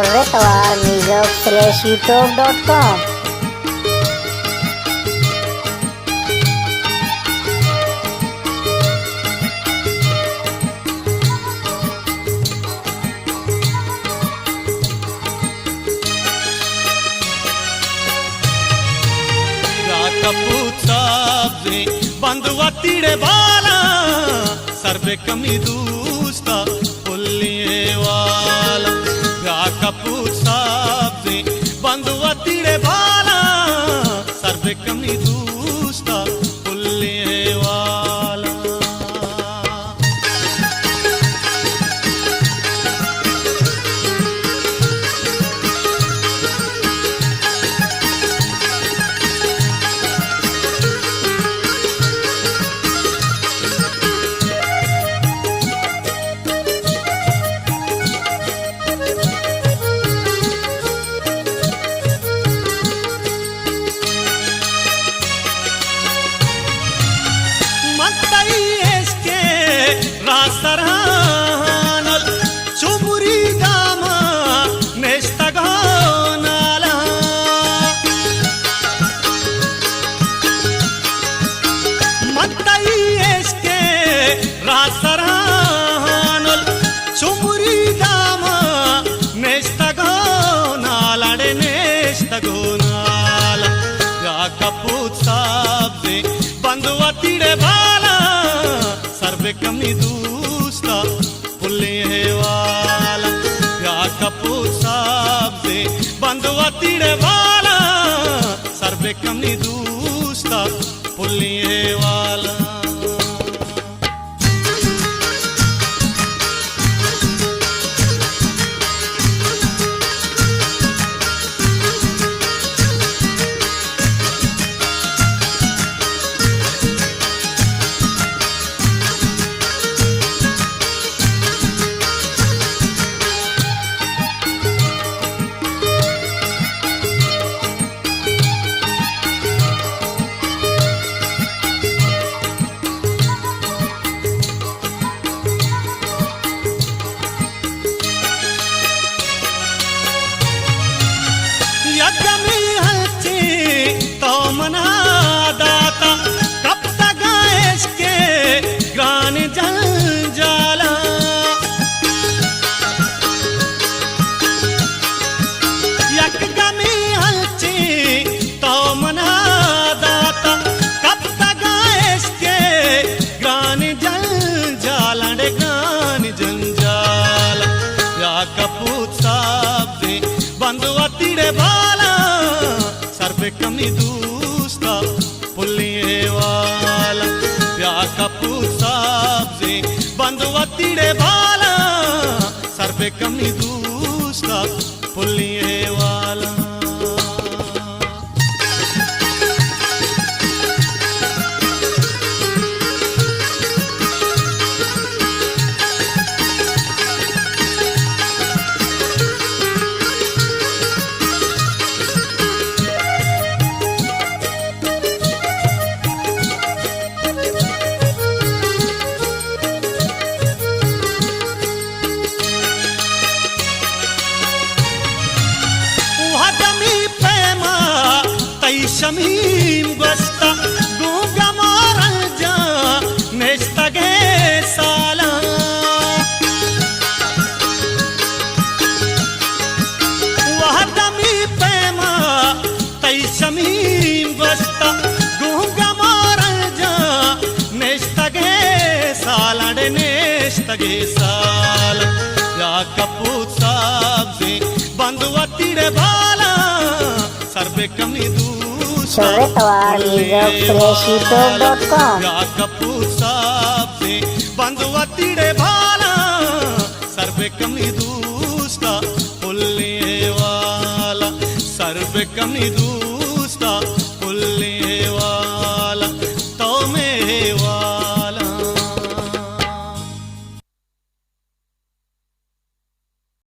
Surretawar Music/youtube.com. कपूचाबे बंधुआ तीड़े बाला survey कमी दूस्ता पुल्लिए वाला कपूचाबे बंधुआ तीड़े बाला सर्वे कमी दूस्ता पुल्लिए वाला Rasarhanal chumuri dama nestagonala matai eske rasarhanal chumuri dama nestagonala de nestagonala ya kaput sabbe bandhuwa tide bala sarve kami पुल्लिए वाला या कपूर साहब से बंधुआ तीड़े वाला सर्वे कमी दूस्ता पुल्लिए वाला यज्ञमी हल्ची तो मना दाता कब तक इसके ग्रान जल जाला यज्ञमी हल्ची तो मना दाता कब तक इसके ग्रान जल जाला रे ग्रान जल जाला या कपूत साहब दे बंधुआ तीड़े बाला सर्वे कमी दूस्ता पुल्लिए वाला या कपूर साहब से बंधुआ तीड़े बाला सर्वे कमी दूस्ता पुल्लिए वाला शमीम बस्ता गूंगा मारल जा नेस्तगे साला वह दमी पैमा तई शमीम बस्ता गूंगा मारल जा नेस्तगे साला डे नेस्तगे साला या कपूत साहब से बंधुआ तीड़े बाला सर्वे कमी Surretawar Music/youtube.com. या कपूर साहब से बंधुआ तीड़े बाला सर्वे कमी दूस्ता पुल्लिए वाला सर्वे कमी